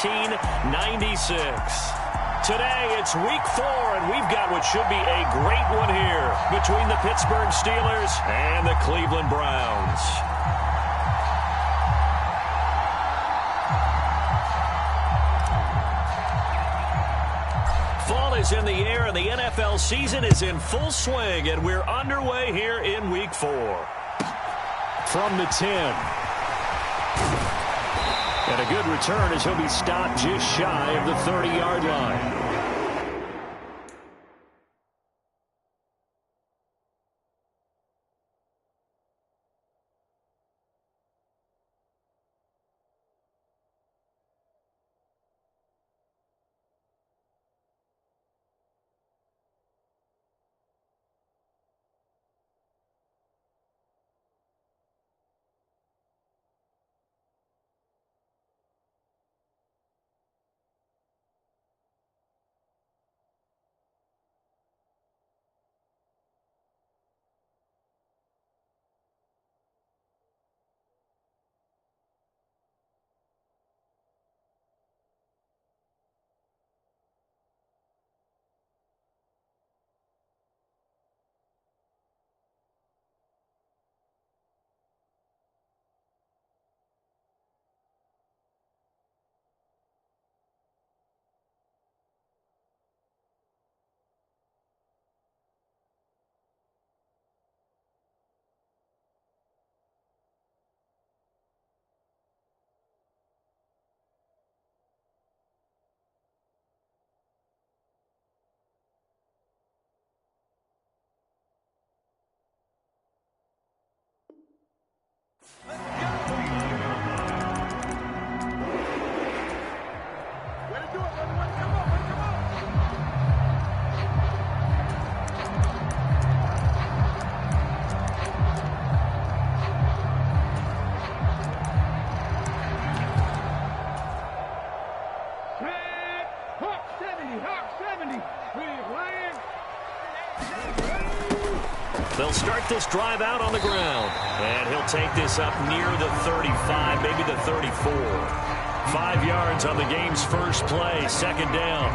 1996. Today, it's week 4, and we've got what should be a great one here between the Pittsburgh Steelers and the Cleveland Browns. Fall is in the air, and the NFL season is in full swing, and we're underway here in week 4. From the 10. And a good return as he'll be stopped just shy of the 30-yard line. They'll start this drive out on the ground. And he'll take this up near the 35, maybe the 34. 5 yards on the game's first play, second down.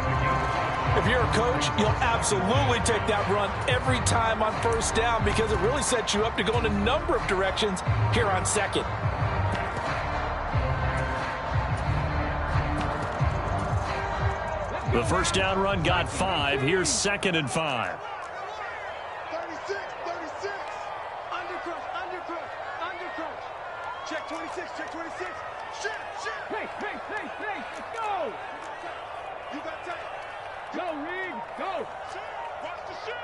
If you're a coach, you'll absolutely take that run every time on first down because it really sets you up to go in a number of directions here on second. The first down run got 5. Here's second and 5. Check 26, check 26. Shit. Hey, let's go. You got time. Go, Reed, go. Watch the shit.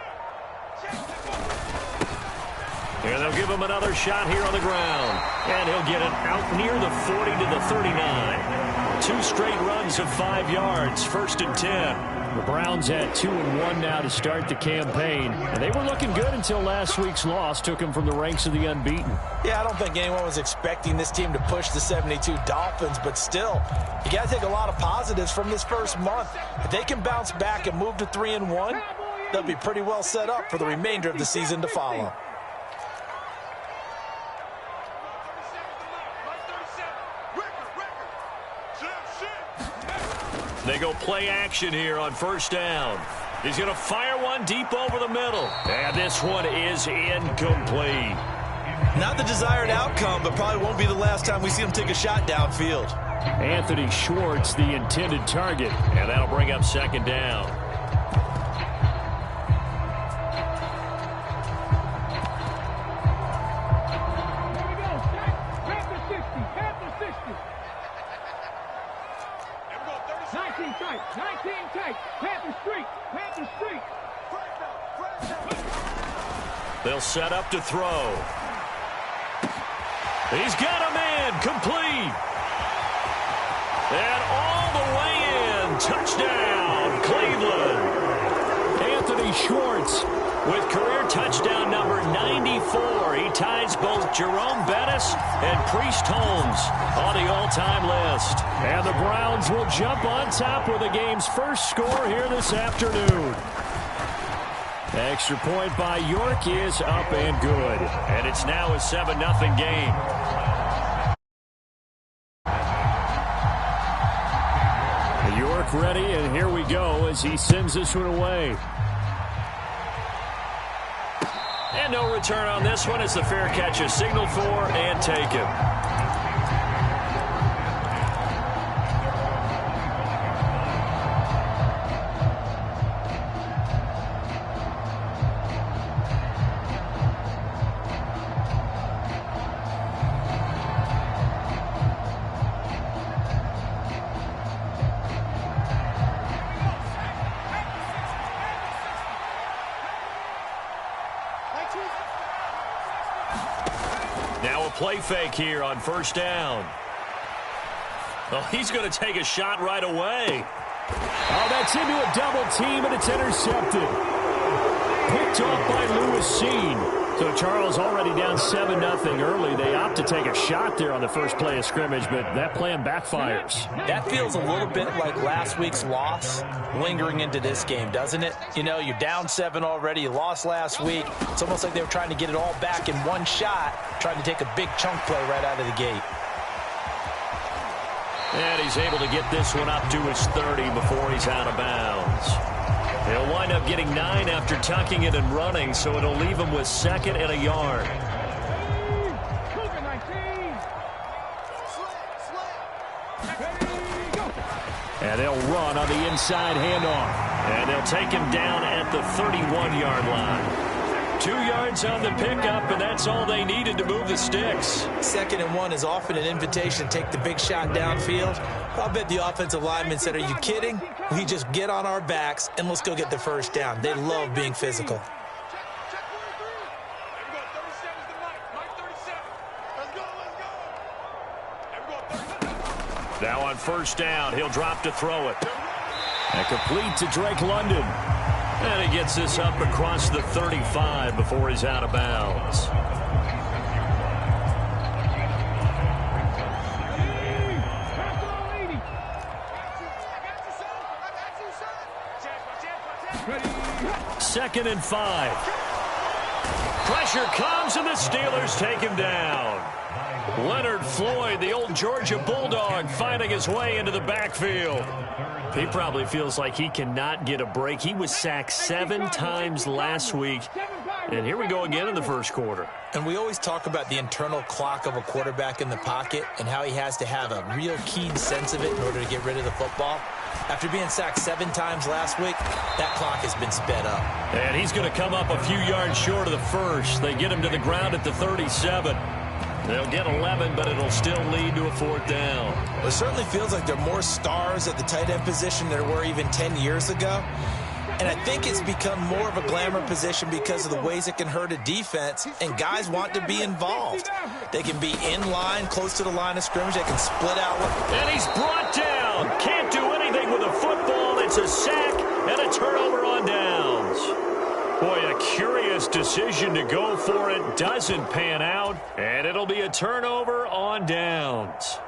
And they'll give him another shot here on the ground. And he'll get it out near the 40 to the 39. 2 straight runs of 5 yards, first and 10. The Browns had 2-1 now to start the campaign. And they were looking good until last week's loss took them from the ranks of the unbeaten. Yeah, I don't think anyone was expecting this team to push the 72 Dolphins, but still, you got to take a lot of positives from this first month. If they can bounce back and move to 3-1, they'll be pretty well set up for the remainder of the season to follow. They go play action here on first down. He's going to fire one deep over the middle. And this one is incomplete. Not the desired outcome, but probably won't be the last time we see him take a shot downfield. Anthony Schwartz, the intended target. And that'll bring up second down. They'll set up to throw. He's got him in, complete. And all the way in, touchdown, Cleveland. Anthony Schwartz with career touchdown number 94. He ties both Jerome Bettis and Priest Holmes on the all-time list. And the Browns will jump on top with the game's first score here this afternoon. Extra point by York is up and good. And it's now a 7-0 game. York ready, and here we go as he sends this one away. And no return on this one. It's the fair catch is signaled for and taken. Now a play fake here on first down. Well, he's going to take a shot right away. Oh, that's into a double team, and it's intercepted. Picked off by Lewis Seen. So Charles already down 7-0 early. They opt to take a shot there on the first play of scrimmage, but that plan backfires. That feels a little bit like last week's loss lingering into this game, doesn't it? You know, you're down 7 already. You lost last week. It's almost like they were trying to get it all back in one shot, trying to take a big chunk play right out of the gate. And he's able to get this one up to his 30 before he's out of bounds. He'll wind up getting 9 after tucking it and running, so it'll leave him with 2nd and a yard. And they'll run on the inside handoff. And they'll take him down at the 31-yard line. 2 yards on the pickup, and that's all they needed to move the sticks. 2nd and 1 is often an invitation to take the big shot downfield. I'll bet the offensive lineman said, are you kidding? We just get on our backs and let's go get the first down. They love being physical. Now on first down, he'll drop to throw it. And complete to Drake London. And he gets this up across the 35 before he's out of bounds. Second and 5. Pressure comes, and the Steelers take him down. Leonard Floyd, the old Georgia Bulldog, finding his way into the backfield. He probably feels like he cannot get a break. He was sacked 7 times last week. And here we go again in the first quarter. And we always talk about the internal clock of a quarterback in the pocket and how he has to have a real keen sense of it in order to get rid of the football. After being sacked 7 times last week, that clock has been sped up. And he's going to come up a few yards short of the first. They get him to the ground at the 37. They'll get 11, but it'll still lead to a 4th down. Well, it certainly feels like there are more stars at the tight end position than there were even 10 years ago. And I think it's become more of a glamour position because of the ways it can hurt a defense, and guys want to be involved. They can be in line, close to the line of scrimmage. They can split out. And he's brought down. Can't do anything with a football. It's a sack and a turnover on downs. Boy, a curious decision to go for it. Doesn't pan out, and it'll be a turnover on downs.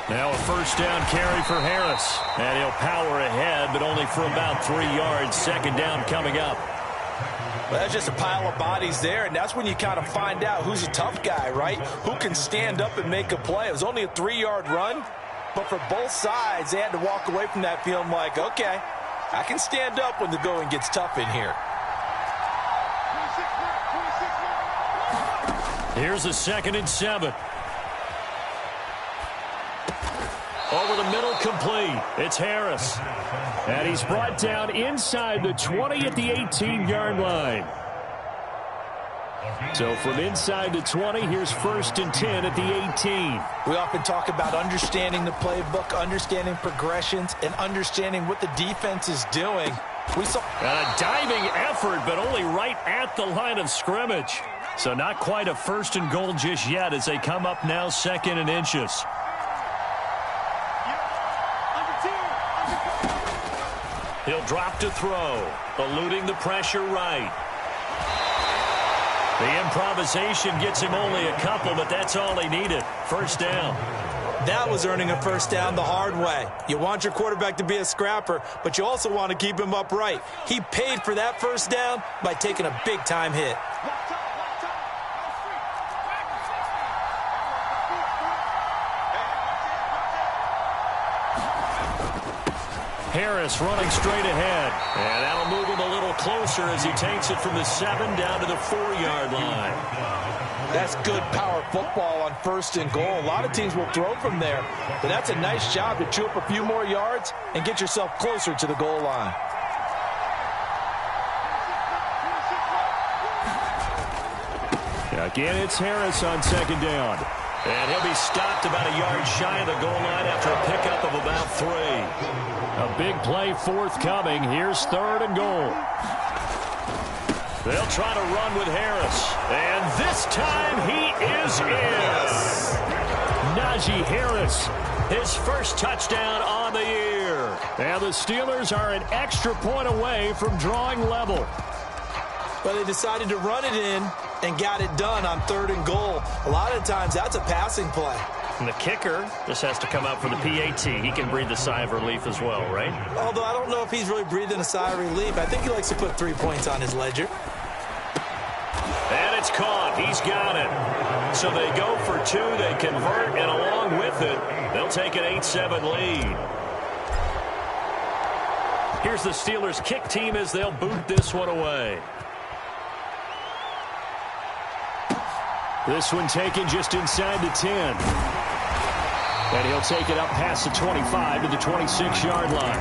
Now a first down carry for Harris. And he'll power ahead, but only for about 3 yards. 2nd down coming up. Well, that's just a pile of bodies there, and that's when you kind of find out who's a tough guy, right? Who can stand up and make a play. It was only a 3-yard run, but for both sides, they had to walk away from that feeling like, okay, I can stand up when the going gets tough in here. Here's a 2nd and 7. Over the middle, complete. It's Harris. And he's brought down inside the 20 at the 18-yard line. So from inside the 20, here's 1st and 10 at the 18. We often talk about understanding the playbook, understanding progressions, and understanding what the defense is doing. We saw a diving effort, but only right at the line of scrimmage. So not quite a 1st and goal just yet as they come up now 2nd and inches. He'll drop to throw, eluding the pressure right. The improvisation gets him only a couple, but that's all he needed. 1st down. That was earning a first down the hard way. You want your quarterback to be a scrapper, but you also want to keep him upright. He paid for that first down by taking a big-time hit. Harris running straight ahead. And that'll move him a little closer as he takes it from the 7 down to the 4-yard line. That's good power football on 1st and goal. A lot of teams will throw from there, but that's a nice job to chew up a few more yards and get yourself closer to the goal line. Again, it's Harris on 2nd down. And he'll be stopped about a yard shy of the goal line after a pickup of about 3. A big play forthcoming. Here's 3rd and goal. They'll try to run with Harris. And this time he is in. Najee Harris. His first touchdown on the year. And the Steelers are an extra point away from drawing level. But they decided to run it in and got it done on 3rd and goal. A lot of times that's a passing play. And the kicker just has to come out for the PAT. He can breathe a sigh of relief as well, right? Although I don't know if he's really breathing a sigh of relief. I think he likes to put 3 points on his ledger. And it's caught. He's got it. So they go for 2. They convert, and along with it, they'll take an 8-7 lead. Here's the Steelers' kick team as they'll boot this one away. This one taken just inside the 10. And he'll take it up past the 25 to the 26-yard line.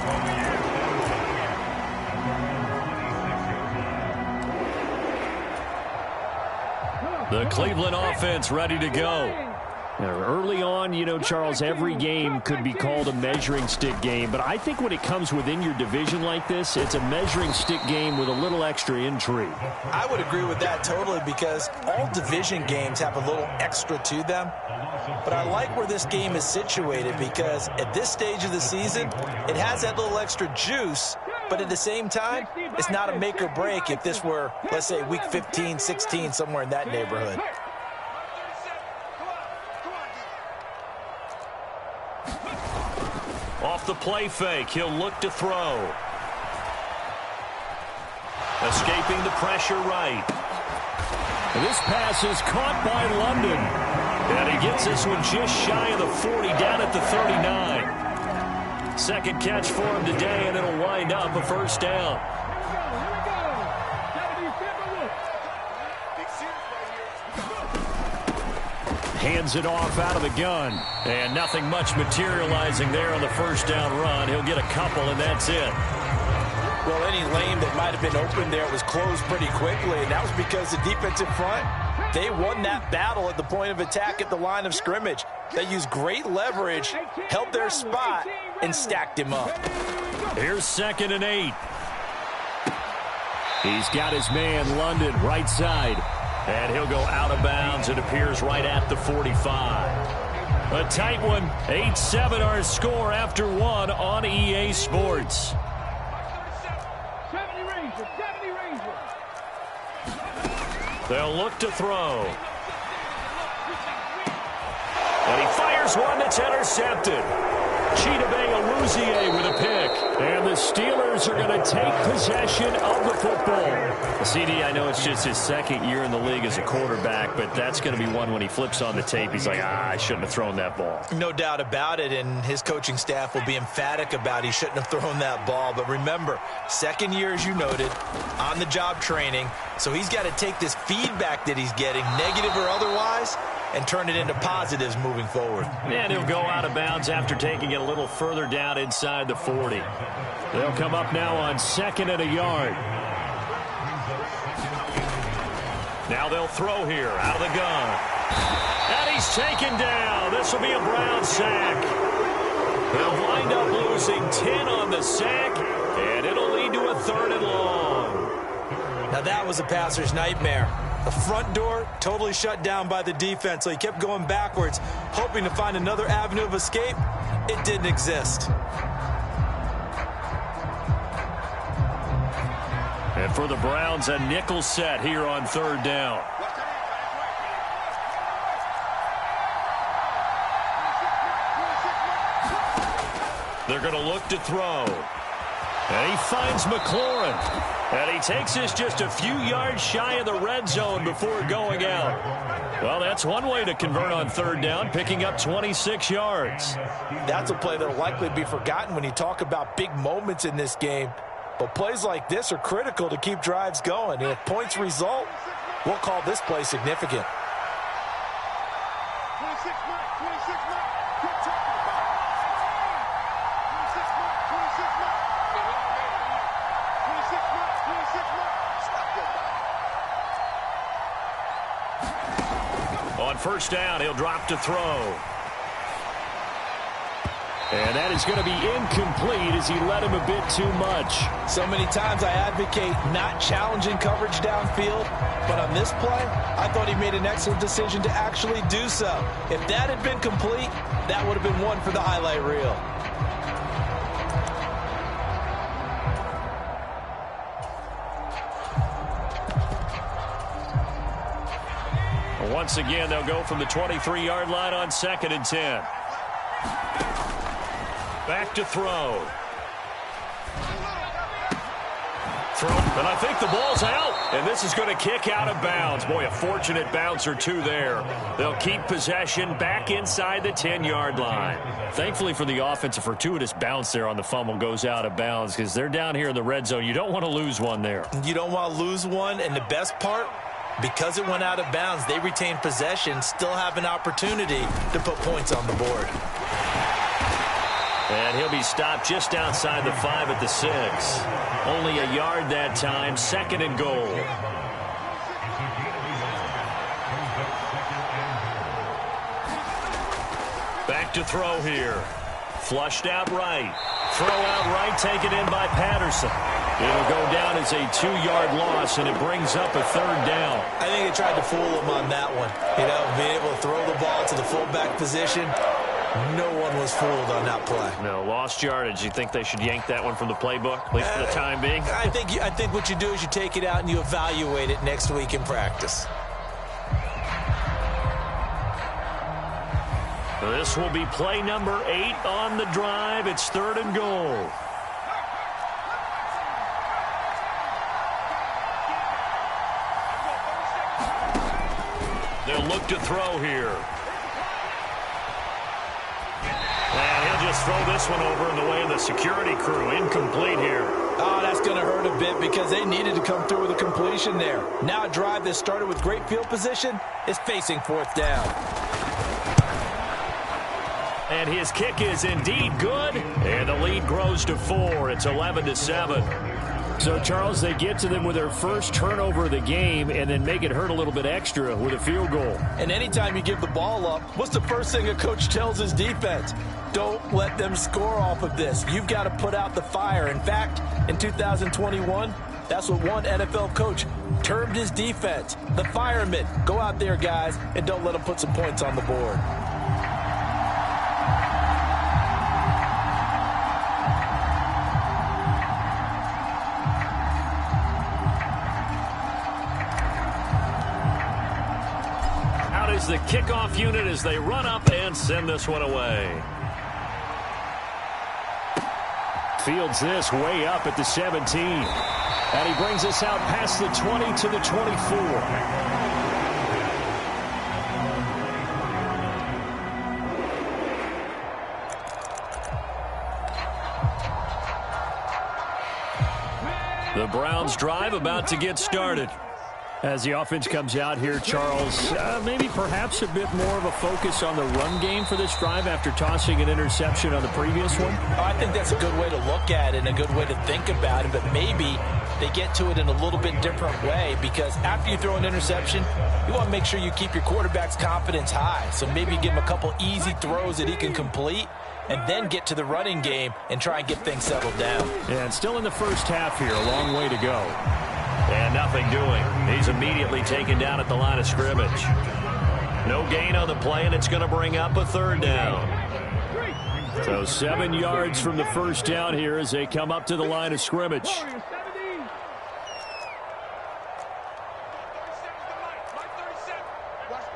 The Cleveland offense ready to go. Now, early on, you know, Charles, every game could be called a measuring stick game. But I think when it comes within your division like this, it's a measuring stick game with a little extra intrigue. I would agree with that totally because all division games have a little extra to them. But I like where this game is situated because at this stage of the season, it has that little extra juice. But at the same time, it's not a make or break if this were, let's say, week 15, 16, somewhere in that neighborhood. Off the play fake, he'll look to throw. Escaping the pressure right. And this pass is caught by London. And he gets this one just shy of the 40, down at the 39. Second catch for him today, and it'll wind up a first down. Hands it off out of the gun. And nothing much materializing there on the first down run. He'll get a couple, and that's it. Well, any lane that might have been open there was closed pretty quickly, and that was because the defensive front, they won that battle at the point of attack at the line of scrimmage. They used great leverage, held their spot, and stacked him up. Here's 2nd and 8. He's got his man, London, right side. And he'll go out of bounds. It appears right at the 45. A tight one. 8-7 our score after 1 on EA Sports. They'll look to throw. And he fires one that's intercepted. Chidobe Awuzie with a pick. And the Steelers are going to take possession of the football. CD, I know it's just his 2nd year in the league as a quarterback, but that's going to be one when he flips on the tape. He's like, I shouldn't have thrown that ball. No doubt about it, and his coaching staff will be emphatic about he shouldn't have thrown that ball. But remember, 2nd year, as you noted, on-the-job training, so he's got to take this feedback that he's getting, negative or otherwise, and turn it into positives moving forward. And he'll go out of bounds after taking it a little further down inside the 40. They'll come up now on 2nd and a yard. Now they'll throw here out of the gun. And he's taken down. This will be a Brown sack. They'll wind up losing 10 on the sack, and it'll lead to a 3rd and long. Now that was a passer's nightmare. The front door totally shut down by the defense, so he kept going backwards, hoping to find another avenue of escape. It didn't exist. And for the Browns, a nickel set here on 3rd down. They're going to look to throw. And he finds McLaurin. And he takes this just a few yards shy of the red zone before going out. Well, that's one way to convert on third down, picking up 26 yards. That's a play that will likely be forgotten when you talk about big moments in this game. But plays like this are critical to keep drives going. And if points result, we'll call this play significant. 26 mark, 26 mark. Good tackle. 26 mark, 26 mark. 26 mark, 26 mark. Stop your back. On first down, he'll drop to throw. And that is going to be incomplete as he led him a bit too much. So many times I advocate not challenging coverage downfield, but on this play, I thought he made an excellent decision to actually do so. If that had been complete, that would have been one for the highlight reel. Once again, they'll go from the 23-yard line on 2nd and 10. Back to throw. And I think the ball's out. And this is going to kick out of bounds. Boy, a fortunate bounce or two there. They'll keep possession back inside the 10-yard line. Thankfully for the offense, a fortuitous bounce there on the fumble goes out of bounds because they're down here in the red zone. You don't want to lose one there. You don't want to lose one. And the best part, because it went out of bounds, they retain possession, still have an opportunity to put points on the board. And he'll be stopped just outside the 5 at the 6. Only a yard that time, 2nd and goal. Back to throw here. Flushed out right. Throw out right, taken in by Patterson. It'll go down as a 2-yard loss, and it brings up a 3rd down. I think they tried to fool him on that one. You know, being able to throw the ball to the fullback position. No one was fooled on that play. No, lost yardage. You think they should yank that one from the playbook, at least for the time being? I think what you do is you take it out and you evaluate it next week in practice. This will be play number 8 on the drive. It's 3rd and goal. They'll look to throw here. And he'll just throw this one over in the way of the security crew. Incomplete here. Oh, that's going to hurt a bit because they needed to come through with a completion there. Now a drive that started with great field position is facing 4th down. And his kick is indeed good. And the lead grows to 4. It's 11-7. So, Charles, they get to them with their first turnover of the game and then make it hurt a little bit extra with a field goal. And anytime you give the ball up, what's the first thing a coach tells his defense? Don't let them score off of this. You've got to put out the fire. In fact, in 2021, that's what one NFL coach termed his defense. The firemen. Go out there, guys, and don't let them put some points on the board. The kickoff unit as they run up and send this one away. Fields this way up at the 17. And he brings us out past the 20 to the 24. The Browns drive about to get started. As the offense comes out here, Charles, maybe perhaps a bit more of a focus on the run game for this drive after tossing an interception on the previous one? I think that's a good way to look at it and a good way to think about it, but maybe they get to it in a little bit different way because after you throw an interception, you want to make sure you keep your quarterback's confidence high. So maybe give him a couple easy throws that he can complete and then get to the running game and try and get things settled down. Yeah, and still in the first half here, a long way to go. And nothing doing. He's immediately taken down at the line of scrimmage. No gain on the play, and it's going to bring up a 3rd down. So 7 yards from the first down here as they come up to the line of scrimmage.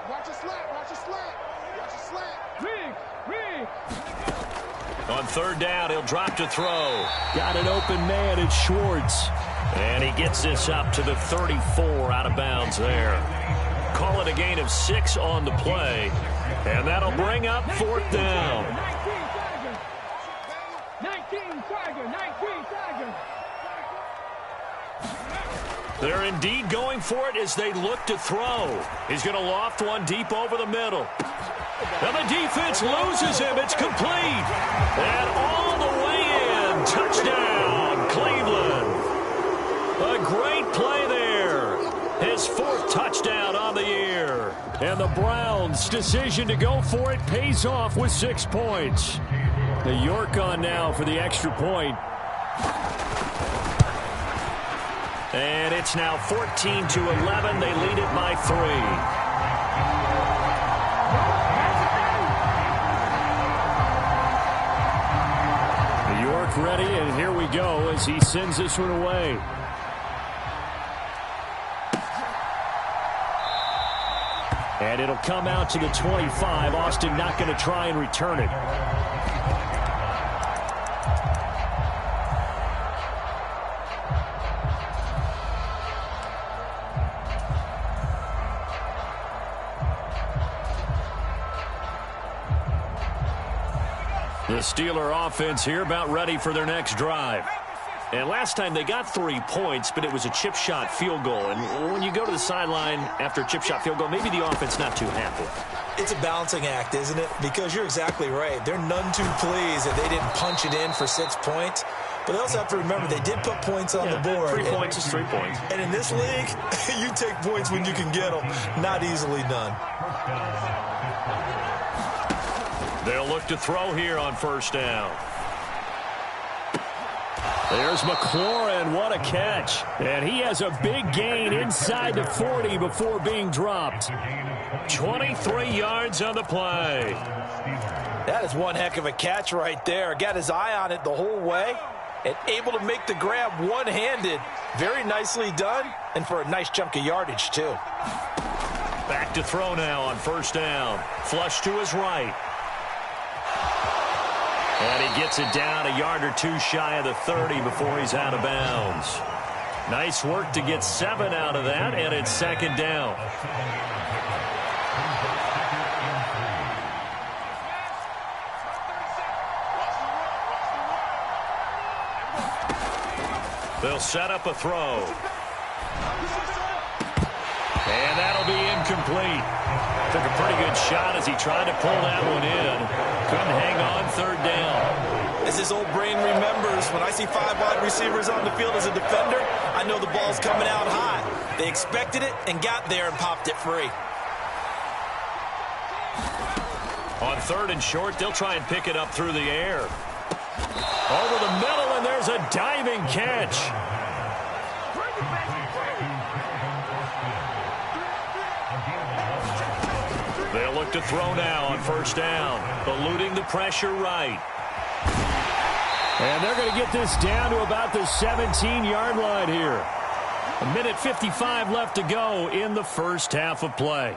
Watch your slant. On third down, he'll drop to throw. Got an open man at Schwartz. And he gets this up to the 34 out of bounds there. Call it a gain of 6 on the play. And that'll bring up fourth down. 19 Tiger. They're indeed going for it as they look to throw. He's going to loft one deep over the middle. And the defense loses him. It's complete. And all the way in. Touchdown, Cleveland. A great play there. His 4th touchdown on the year. And the Browns' decision to go for it pays off with 6 points. The York on now for the extra point. And it's now 14-11. They lead it by 3. York ready, and here we go as he sends this one away. And it'll come out to the 25. Austin not going to try and return it. The Steeler offense here about ready for their next drive. And last time they got 3 points, but it was a chip shot field goal. And when you go to the sideline after a chip shot field goal, maybe the offense not too happy. It's a balancing act, isn't it? Because you're exactly right. They're none too pleased that they didn't punch it in for 6 points. But they also have to remember they did put points on the board. 3 points is 3 points. And in this league, you take points when you can get them. Not easily done. They'll look to throw here on first down. There's McLaurin. What a catch. And he has a big gain inside the 40 before being dropped. 23 yards on the play. That is one heck of a catch right there. Got his eye on it the whole way and able to make the grab one-handed. Very nicely done, and for a nice chunk of yardage, too. Back to throw now on first down. Flush to his right. And he gets it down a yard or 2 shy of the 30 before he's out of bounds. Nice work to get 7 out of that, and it's second down. They'll set up a throw. And that'll be incomplete. Took a pretty good shot as he tried to pull that one in. Couldn't hang on third down. As his old brain remembers, when I see 5 wide receivers on the field as a defender, I know the ball's coming out high. They expected it and got there and popped it free. On third and short, they'll try and pick it up through the air. Over the middle, and there's a diving catch. They'll look to throw now on first down, eluding the pressure right. And they're going to get this down to about the 17-yard line here. 1:55 left to go in the first half of play.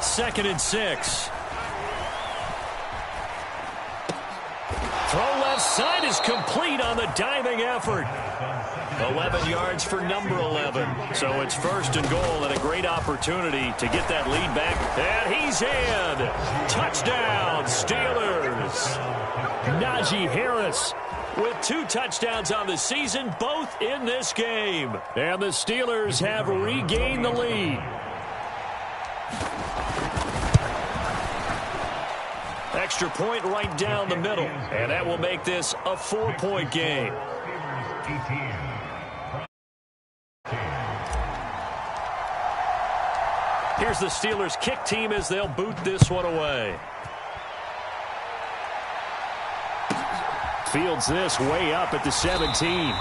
Second and 6. Throw left side is complete on the diving effort. 11 yards for number 11. So it's first and goal and a great opportunity to get that lead back. And he's in. Touchdown, Steelers. Najee Harris with 2 touchdowns on the season, both in this game. And the Steelers have regained the lead. Extra point right down the middle. And that will make this a 4-point game. Here's the Steelers kick team as they'll boot this one away. Fields this way up at the 17.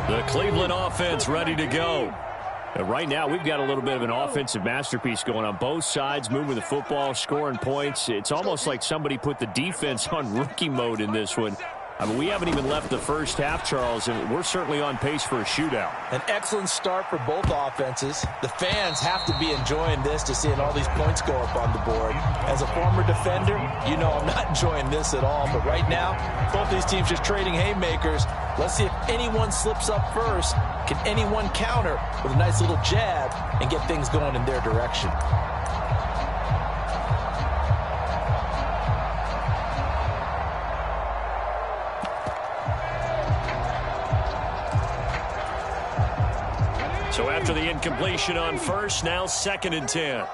The Cleveland offense ready to go. Right now, we've got a little bit of an offensive masterpiece going on both sides, moving the football, scoring points. It's almost like somebody put the defense on rookie mode in this one. I mean, we haven't even left the first half, Charles, and we're certainly on pace for a shootout. An excellent start for both offenses. The fans have to be enjoying this to seeing all these points go up on the board. As a former defender, you know I'm not enjoying this at all. But right now, both these teams just trading haymakers. Let's see if anyone slips up first. Can anyone counter with a nice little jab and get things going in their direction? So after the incompletion on first, now 2nd and 10.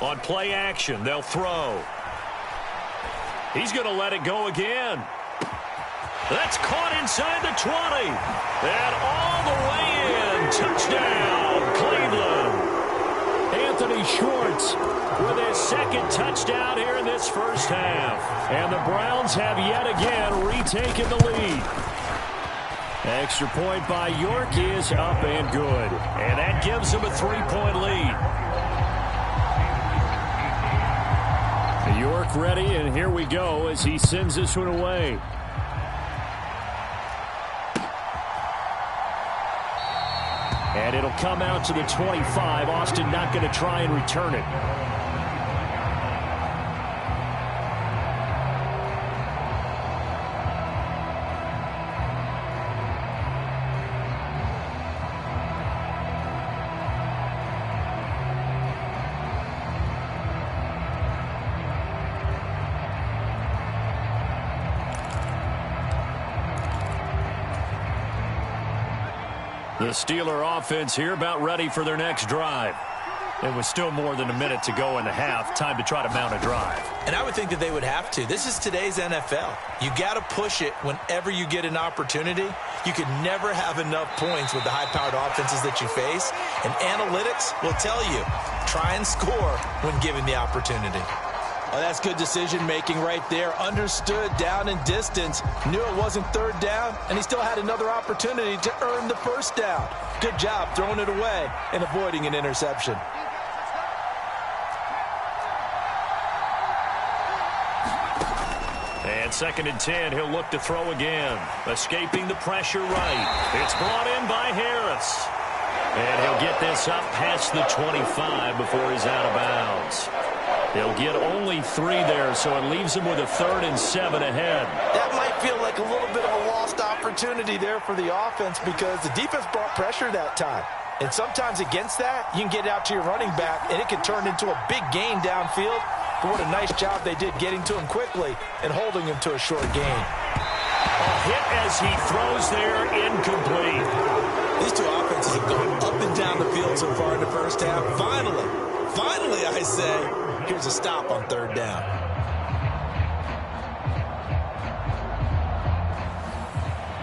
On play action, they'll throw. He's going to let it go again. That's caught inside the 20. And all the way in. Touchdown, Cleveland. Anthony Schwartz with his 2nd touchdown here in this first half. And the Browns have yet again retaken the lead. Extra point by York is up and good. And that gives them a 3-point lead. York ready, and here we go as he sends this one away. And it'll come out to the 25. Austin not going to try and return it. The Steeler offense here about ready for their next drive. It was still more than a minute to go in the half. Time to try to mount a drive. And I would think that they would have to. This is today's NFL. You got to push it whenever you get an opportunity. You could never have enough points with the high-powered offenses that you face. And analytics will tell you, try and score when given the opportunity. Oh, that's good decision-making right there. Understood down and distance. Knew it wasn't 3rd down, and he still had another opportunity to earn the 1st down. Good job throwing it away and avoiding an interception. And 2nd and 10, he'll look to throw again. Escaping the pressure right. It's brought in by Harris. And he'll get this up past the 25 before he's out of bounds. They'll get only 3 there, so it leaves them with a 3rd and 7 ahead. That might feel like a little bit of a lost opportunity there for the offense because the defense brought pressure that time. And sometimes against that, you can get out to your running back, and it can turn into a big gain downfield. But what a nice job they did getting to him quickly and holding him to a short gain. A hit as he throws there, incomplete. These two offenses have gone up and down the field so far in the first half. Finally, I say, here's a stop on 3rd down.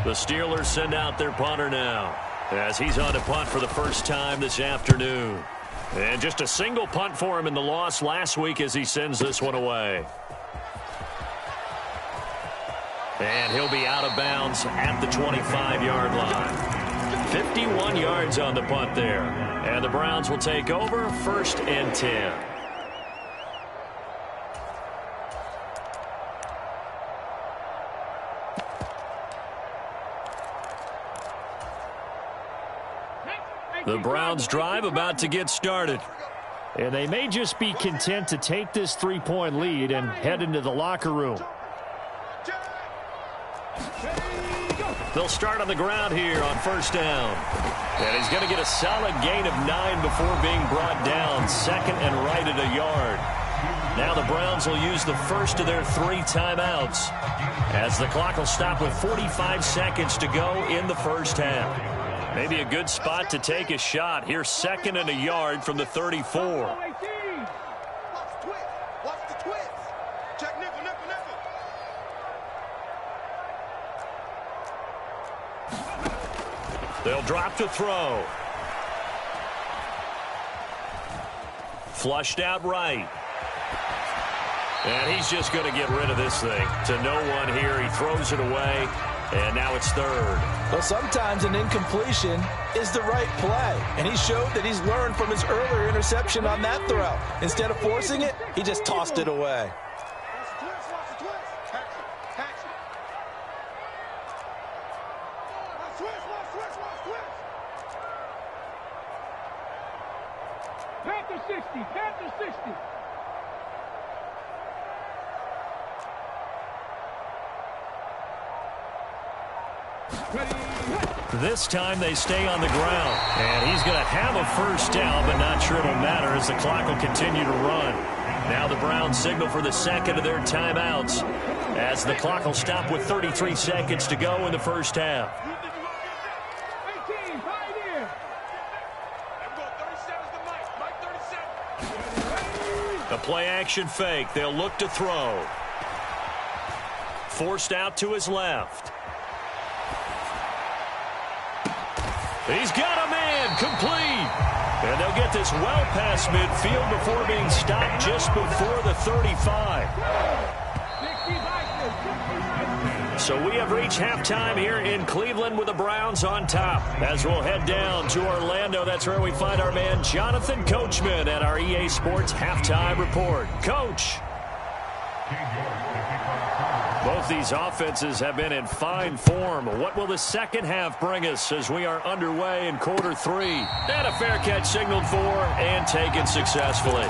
The Steelers send out their punter now as he's on to punt for the first time this afternoon. And just a single punt for him in the loss last week as he sends this one away. And he'll be out of bounds at the 25-yard line. 51 yards on the punt there. And the Browns will take over 1st and 10. The Browns drive about to get started. And they may just be content to take this 3-point lead and head into the locker room. They'll start on the ground here on 1st down. And he's going to get a solid gain of 9 before being brought down. 2nd and right at a yard. Now the Browns will use the first of their 3 timeouts as the clock will stop with 45 seconds to go in the first half. Maybe a good spot to take a shot. Here's 2nd and a yard from the 34. They'll drop to throw. Flushed out right. And he's just going to get rid of this thing. To no one here. He throws it away. And now it's third. Well, sometimes an incompletion is the right play. And he showed that he's learned from his earlier interception on that throw. Instead of forcing it, he just tossed it away. Panther 60, Panther 60. This time they stay on the ground. And he's going to have a first down, but not sure it'll matter as the clock will continue to run. Now the Browns signal for the second of their timeouts as the clock will stop with 33 seconds to go in the first half. 18, pioneer. A play-action fake. They'll look to throw. Forced out to his left. He's got a man, complete. And they'll get this well past midfield before being stopped just before the 35. So we have reached halftime here in Cleveland with the Browns on top. As we'll head down to Orlando, that's where we find our man Jonathan Coachman at our EA Sports Halftime Report. Coach. Both these offenses have been in fine form. What will the second half bring us as we are underway in quarter three? And a fair catch signaled for and taken successfully.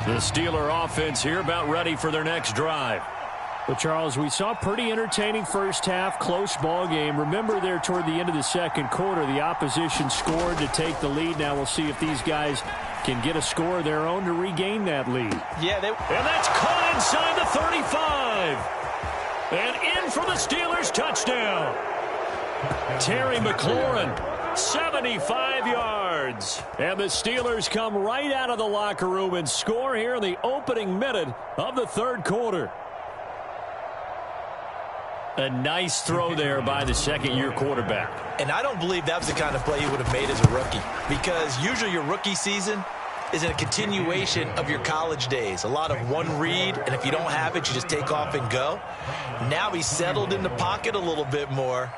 The Steeler offense here about ready for their next drive. Well, Charles, we saw a pretty entertaining first half, close ball game. Remember there toward the end of the second quarter, the opposition scored to take the lead. Now we'll see if these guys can get a score of their own to regain that lead. Yeah, and that's caught inside the 35. And in for the Steelers touchdown. Terry McLaurin, 75 yards. And the Steelers come right out of the locker room and score here in the opening minute of the third quarter. A nice throw there by the second-year quarterback. And I don't believe that was the kind of play he would have made as a rookie, because usually your rookie season is a continuation of your college days. A lot of one read, and if you don't have it, you just take off and go. Now he's settled in the pocket a little bit more,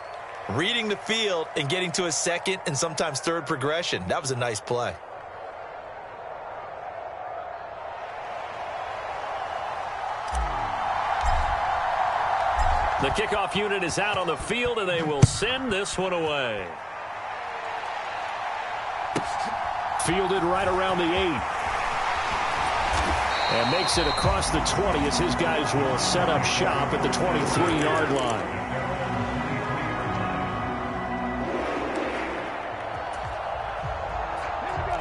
reading the field and getting to his second and sometimes third progression. That was a nice play. The kickoff unit is out on the field, and they will send this one away. Fielded right around the 8. And makes it across the 20 as his guys will set up shop at the 23-yard line.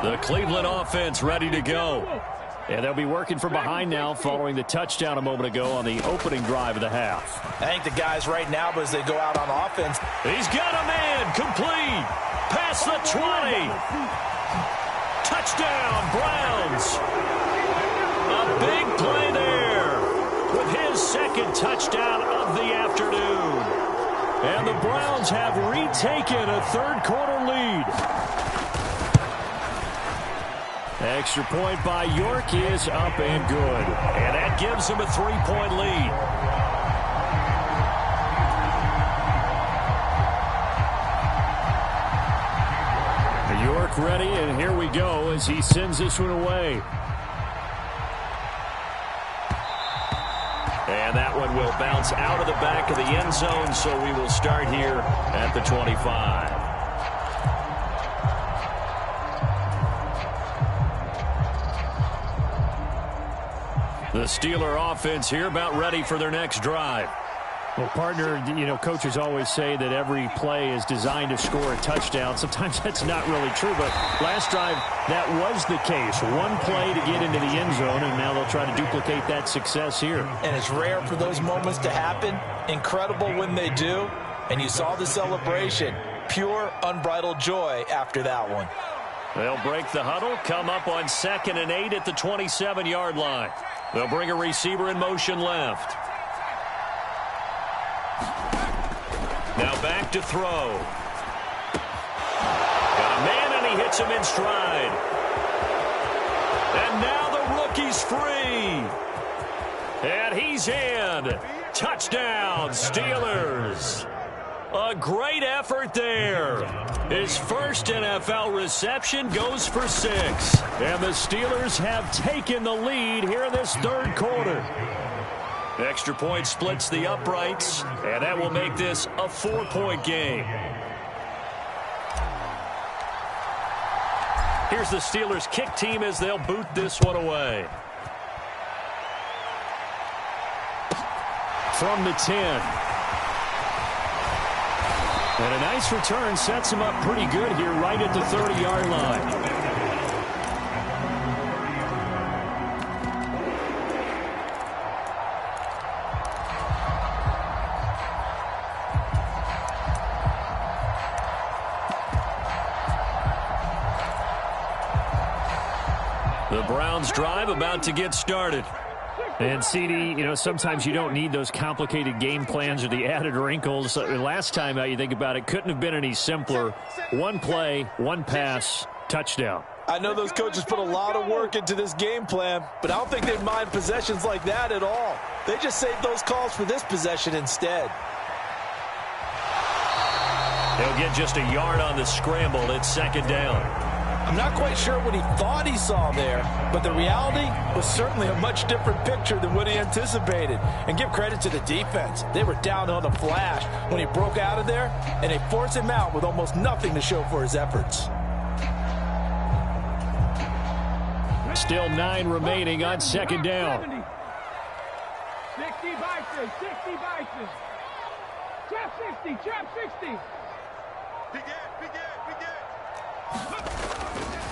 The Cleveland offense ready to go. And they'll be working from behind now following the touchdown a moment ago on the opening drive of the half. I think the guys right now, as they go out on offense. He's got a man, complete. Past the 20. Touchdown, Browns. A big play there with his second touchdown of the afternoon. And the Browns have retaken a third-quarter lead. Extra point by York is up and good. And that gives him a 3-point lead. York ready, and here we go as he sends this one away. And that one will bounce out of the back of the end zone, so we will start here at the 25. The Steeler offense here about ready for their next drive. Well, partner, coaches always say that every play is designed to score a touchdown. Sometimes that's not really true, but last drive, that was the case. One play to get into the end zone, and now they'll try to duplicate that success here. And it's rare for those moments to happen. Incredible when they do. And you saw the celebration. Pure, unbridled joy after that one. They'll break the huddle, come up on 2nd and 8 at the 27-yard line. They'll bring a receiver in motion left. Now back to throw. Got a man, and he hits him in stride. And now the rookie's free. And he's in. Touchdown, Steelers. A great effort there. His first NFL reception goes for 6. And the Steelers have taken the lead here in this third quarter. Extra point splits the uprights, and that will make this a 4-point game. Here's the Steelers kick team as they'll boot this one away. From the 10. And a nice return sets him up pretty good here right at the 30-yard line. The Browns drive about to get started. And, CD, sometimes you don't need those complicated game plans or the added wrinkles. Last time you think about it, couldn't have been any simpler. One play, one pass, touchdown. I know those coaches put a lot of work into this game plan, but I don't think they'd mind possessions like that at all. They just saved those calls for this possession instead. They'll get just a yard on the scramble. It's second down. I'm not quite sure what he thought he saw there, but the reality was certainly a much different picture than what he anticipated. And give credit to the defense. They were down on the flash when he broke out of there, and they forced him out with almost nothing to show for his efforts. Still 9 remaining on second down. 60 Bison, 60 Bison. Trap 60, trap 60.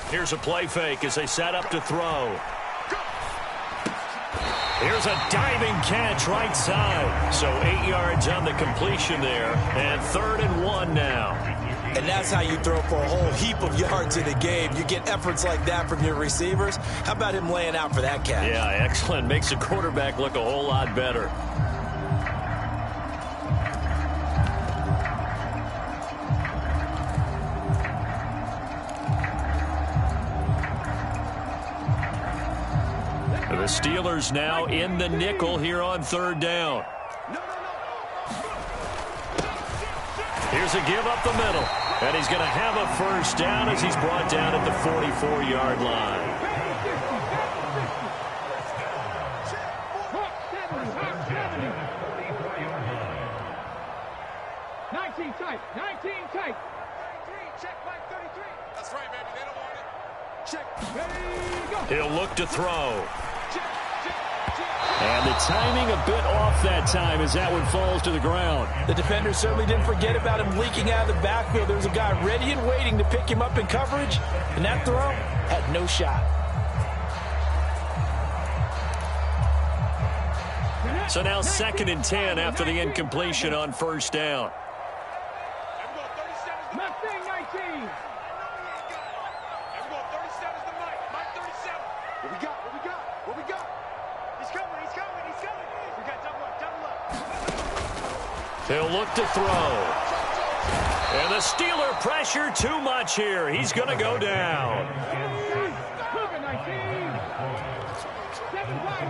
Here's a play fake as they set up to throw. Here's a diving catch right side. So 8 yards on the completion there, and 3rd and 1 now. And that's how you throw for a whole heap of yards in a game. You get efforts like that from your receivers. How about him laying out for that catch? Yeah, excellent. Makes the quarterback look a whole lot better. The Steelers now in the nickel here on 3rd down. Here's a give up the middle. And he's going to have a first down as he's brought down at the 44-yard line. Tight, 19 tight. Check by 33. That's right, baby. They don't want it. Check. Ready, go. He'll look to throw. And the timing a bit off that time as that one falls to the ground. The defender certainly didn't forget about him leaking out of the backfield. There was a guy ready and waiting to pick him up in coverage, and that throw had no shot. So now 2nd and 10 after the incompletion on 1st down. Mustang 19. Everyone, 37 is the mic. Mike 37. What we got? What we got? What we got? He's coming. He's coming. He's coming. We got double up. Double up. He'll look to throw. And the Steeler pressure too much here. He's going to go down. Cover 19. 7 wide.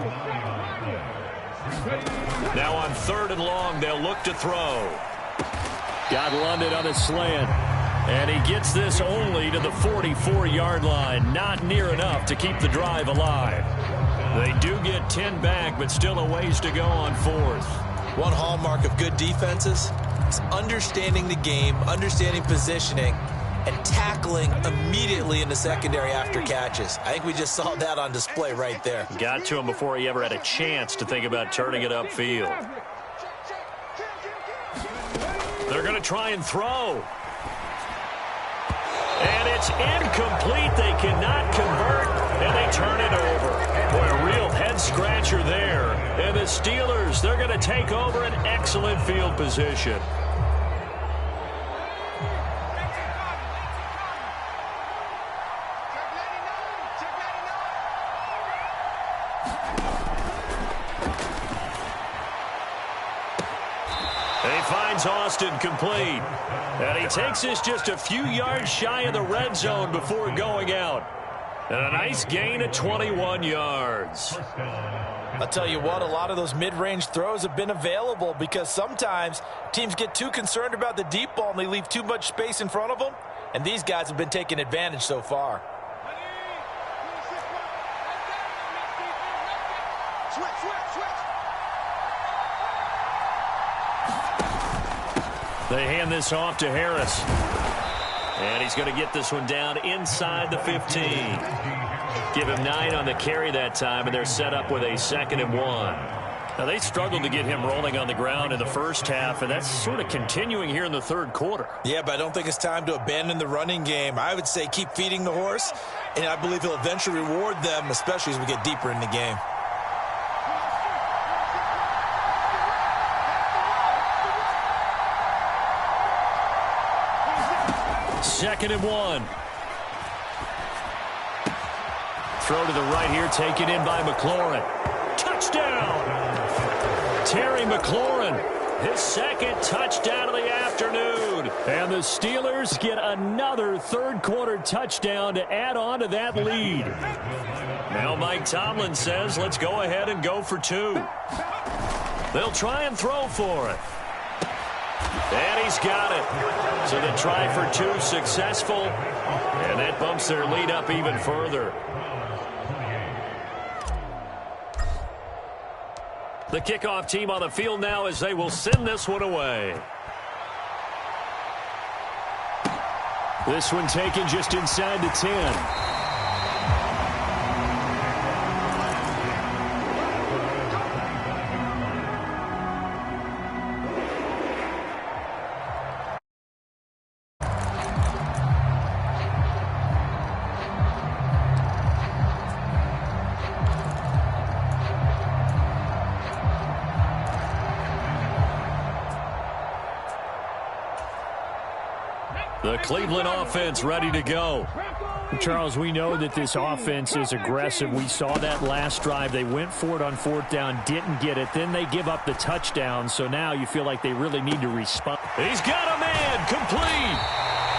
Now on 3rd and long, they'll look to throw. Got London on a slant. And he gets this only to the 44-yard line. Not near enough to keep the drive alive. They do get 10 back, but still a ways to go on 4th. One hallmark of good defenses is understanding the game, understanding positioning, and tackling immediately in the secondary after catches. I think we just saw that on display right there. Got to him before he ever had a chance to think about turning it upfield. They're going to try and throw. And it's incomplete. They cannot convert, and they turn it over. Boy, a real head-scratcher there. And the Steelers, they're going to take over an excellent field position. They finds Austin complete. And he takes this just a few yards shy of the red zone before going out. And a nice gain of 21 yards. I'll tell you what, a lot of those mid-range throws have been available because sometimes teams get too concerned about the deep ball and they leave too much space in front of them. And these guys have been taking advantage so far. They hand this off to Harris. And he's going to get this one down inside the 15. Give him 9 on the carry that time, and they're set up with a 2nd and 1. Now, they struggled to get him rolling on the ground in the first half, and that's sort of continuing here in the third quarter. Yeah, but I don't think it's time to abandon the running game. I would say keep feeding the horse, and I believe he'll eventually reward them, especially as we get deeper in the game. Second and 1. Throw to the right here, taken in by McLaurin. Touchdown! Terry McLaurin, his 2nd touchdown of the afternoon. And the Steelers get another third-quarter touchdown to add on to that lead. Now Mike Tomlin says, let's go ahead and go for 2. They'll try and throw for it. And he's got it. So the try for 2 successful. And that bumps their lead up even further. The kickoff team on the field now as they will send this one away. This one taken just inside the 10. The Cleveland offense ready to go. Charles, we know that this offense is aggressive. We saw that last drive. They went for it on 4th down, didn't get it. Then they give up the touchdown. So now you feel like they really need to respond. He's got a man complete.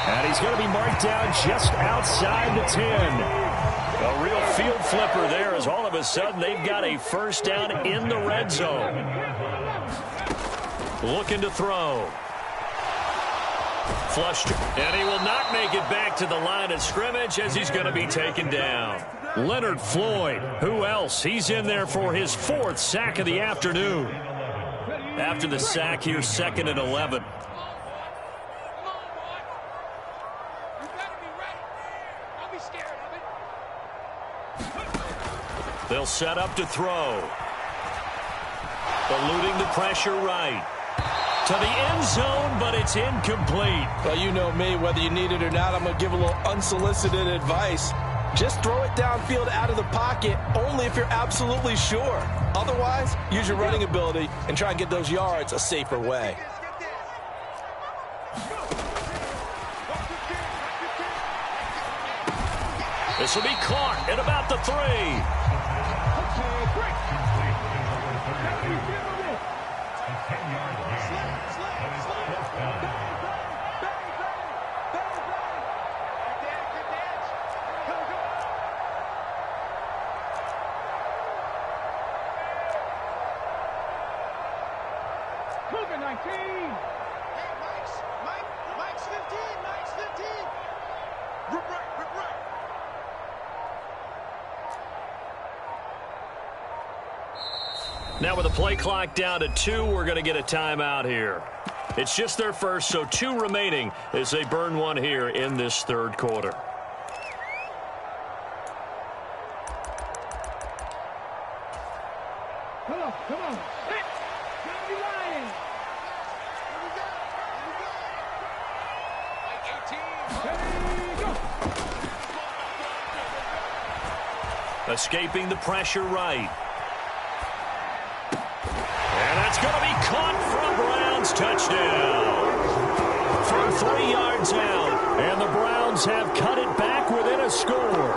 And he's going to be marked down just outside the 10. A real field flipper there as all of a sudden they've got a first down in the red zone. Looking to throw. Flushed, and he will not make it back to the line of scrimmage as he's going to be taken down. Leonard Floyd, who else? He's in there for his 4th sack of the afternoon. After the sack, here's 2nd and 11. They'll set up to throw. Eluding the pressure right. To the end zone, but it's incomplete. Well, you know me, whether you need it or not, I'm going to give a little unsolicited advice. Just throw it downfield out of the pocket, only if you're absolutely sure. Otherwise, use your running ability and try and get those yards a safer way. This will be caught at about the 3. Mike's 15. Mike's 15. Rip right. Now with the play clock down to 2, we're going to get a timeout here. It's just their first, so 2 remaining as they burn one here in this third quarter. Come on. Hit. Johnny Ryan. Escaping the pressure right. And that's going to be caught for a Browns touchdown. From 3 yards out. And the Browns have cut it back within a score.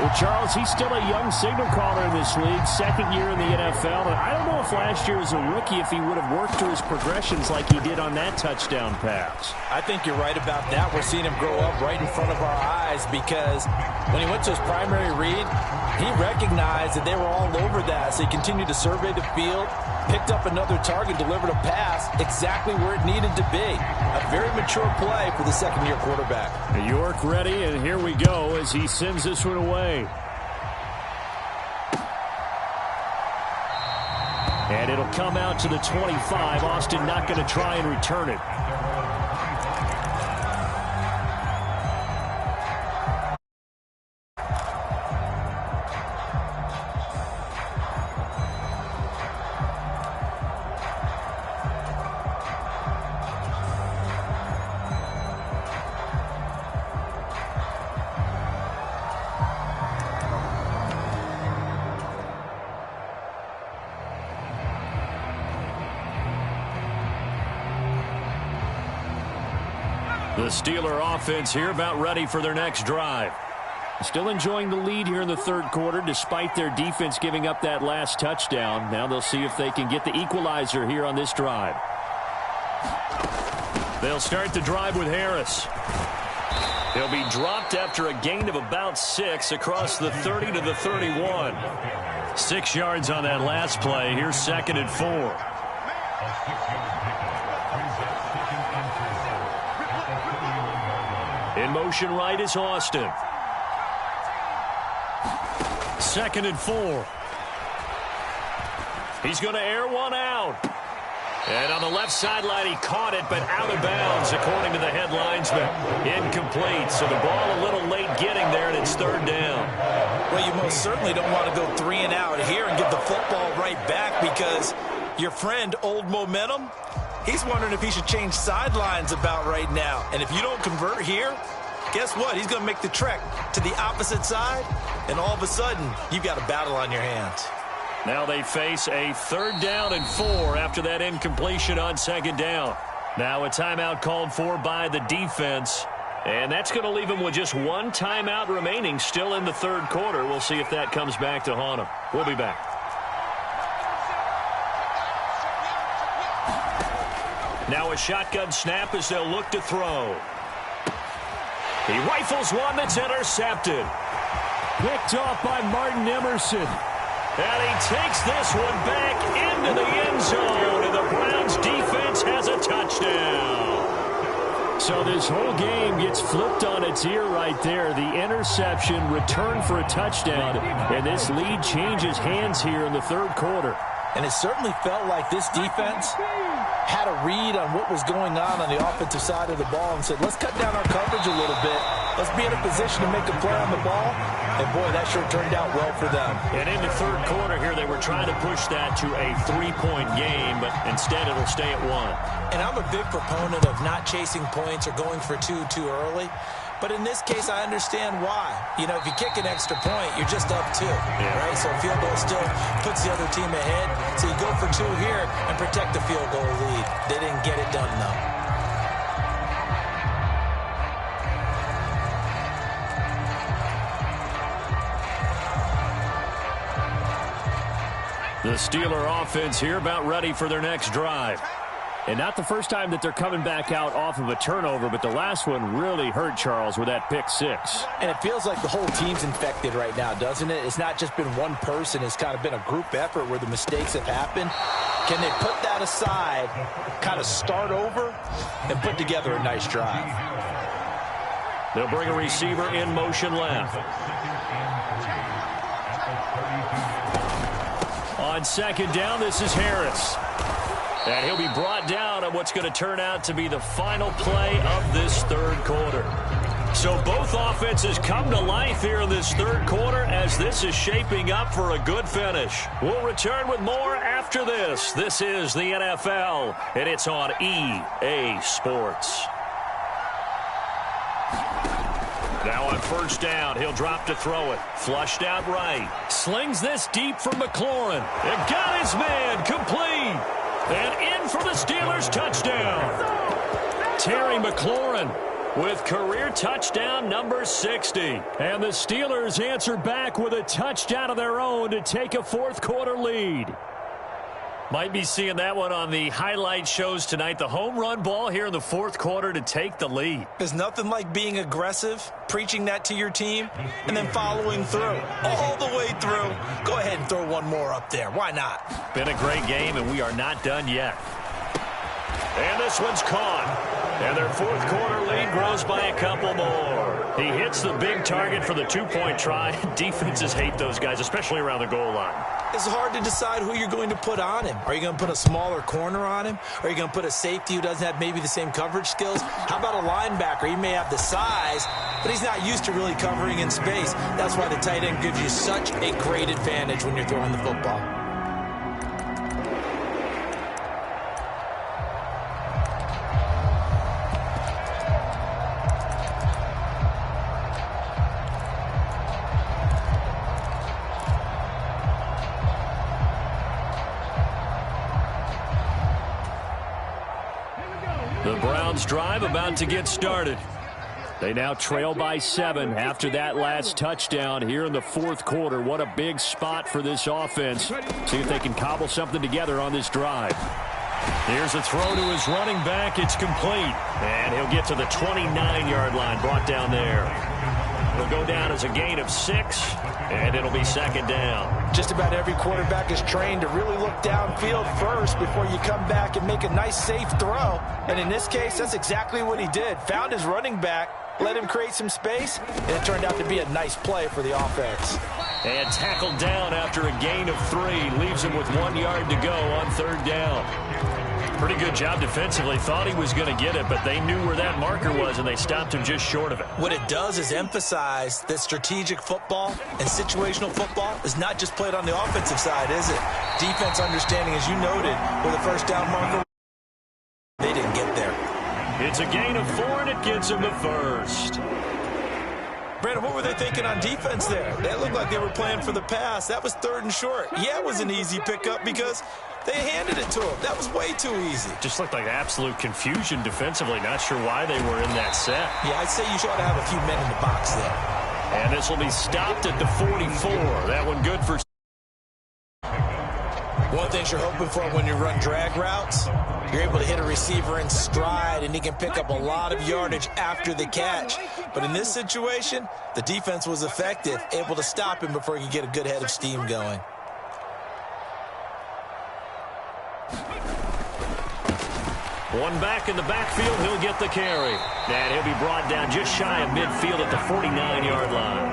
Well, Charles, he's still a young signal caller in this league, second year in the NFL. And I don't know if last year as a rookie if he would have worked through his progressions like he did on that touchdown pass. I think you're right about that. We're seeing him grow up right in front of our eyes because when he went to his primary read, he recognized that they were all over that. So he continued to survey the field, picked up another target, delivered a pass exactly where it needed to be. A very mature play for the second-year quarterback. York ready, and here we go as he sends this one away. And it'll come out to the 25. Austin not going to try and return it. The Steeler offense here about ready for their next drive. Still enjoying the lead here in the third quarter despite their defense giving up that last touchdown. Now they'll see if they can get the equalizer here on this drive. They'll start the drive with Harris. He'll be dropped after a gain of about 6 across the 30 to the 31. 6 yards on that last play. Here's 2nd and 4. In motion right is Austin. 2nd and 4. He's going to air one out. And on the left sideline, he caught it, but out of bounds, according to the head linesman. Incomplete, so the ball a little late getting there, and it's 3rd down. Well, you most certainly don't want to go 3 and out here and get the football right back because your friend, Old Momentum, he's wondering if he should change sidelines about right now. And if you don't convert here, guess what? He's going to make the trek to the opposite side, and all of a sudden, you've got a battle on your hands. Now they face a 3rd down and 4 after that incompletion on 2nd down. Now a timeout called for by the defense, and that's going to leave him with just 1 timeout remaining still in the third quarter. We'll see if that comes back to haunt him. We'll be back. Now a shotgun snap as they'll look to throw. He rifles one that's intercepted. Picked off by Martin Emerson. And he takes this one back into the end zone, and the Browns defense has a touchdown. So this whole game gets flipped on its ear right there. The interception, return for a touchdown, and this lead changes hands here in the third quarter. And it certainly felt like this defense had a read on what was going on the offensive side of the ball and said, let's cut down our coverage a little bit. Let's be in a position to make a play on the ball. And, boy, that sure turned out well for them. And in the third quarter here, they were trying to push that to a 3-point game, but instead it'll stay at 1. And I'm a big proponent of not chasing points or going for 2 too early. But in this case, I understand why. You know, if you kick an extra point, you're just up 2, right? So a field goal still puts the other team ahead. So you go for 2 here and protect the field goal lead. They didn't get it done, though. The Steeler offense here about ready for their next drive. And not the first time that they're coming back out off of a turnover, but the last one really hurt Charles with that pick 6. And it feels like the whole team's infected right now, doesn't it? It's not just been one person. It's kind of been a group effort where the mistakes have happened. Can they put that aside, kind of start over, and put together a nice drive? They'll bring a receiver in motion left. On 2nd down, this is Harris. And he'll be brought down on what's going to turn out to be the final play of this third quarter. So both offenses come to life here in this third quarter as this is shaping up for a good finish. We'll return with more after this. This is the NFL, and it's on EA Sports. Now on 1st down, he'll drop to throw it. Flushed out right. Slings this deep for McLaurin. And got his man complete. And in for the Steelers touchdown. Terry McLaurin with career touchdown number 60. And the Steelers answer back with a touchdown of their own to take a fourth-quarter lead. Might be seeing that one on the highlight shows tonight. The home run ball here in the fourth quarter to take the lead. There's nothing like being aggressive, preaching that to your team, and then following through, all the way through. Go ahead and throw one more up there. Why not? Been a great game, and we are not done yet. And this one's caught. And their fourth quarter lead grows by a couple more. He hits the big target for the two-point try. Defenses hate those guys, especially around the goal line. It's hard to decide who you're going to put on him. Are you going to put a smaller corner on him? Are you going to put a safety who doesn't have maybe the same coverage skills? How about a linebacker? He may have the size, but he's not used to really covering in space. That's why the tight end gives you such a great advantage when you're throwing the football. The Browns drive about to get started. They now trail by 7 after that last touchdown here in the fourth quarter. What a big spot for this offense. See if they can cobble something together on this drive. Here's a throw to his running back. It's complete. And he'll get to the 29-yard line, brought down there. He'll go down as a gain of 6, and it'll be second down. Just about every quarterback is trained to really look downfield first before you come back and make a nice, safe throw. And in this case, that's exactly what he did. Found his running back, let him create some space, and it turned out to be a nice play for the offense. And tackled down after a gain of 3. Leaves him with 1 yard to go on third down. Pretty good job defensively. Thought he was going to get it, but they knew where that marker was, and they stopped him just short of it. What it does is emphasize that strategic football and situational football is not just played on the offensive side, is it? Defense understanding, as you noted, with a first down marker, they didn't get there. It's a gain of 4, and it gets him the first. Brandon, what were they thinking on defense there? They looked like they were playing for the pass. That was 3rd and short. Yeah, it was an easy pickup because they handed it to him. That was way too easy. Just looked like absolute confusion defensively. Not sure why they were in that set. Yeah, I'd say you should have a few men in the box there. And this will be stopped at the 44. That one good for... One thing you're hoping for when you run drag routes, you're able to hit a receiver in stride, and he can pick up a lot of yardage after the catch. But in this situation, the defense was effective, able to stop him before he could get a good head of steam going. One back in the backfield, he'll get the carry. And he'll be brought down just shy of midfield at the 49-yard line.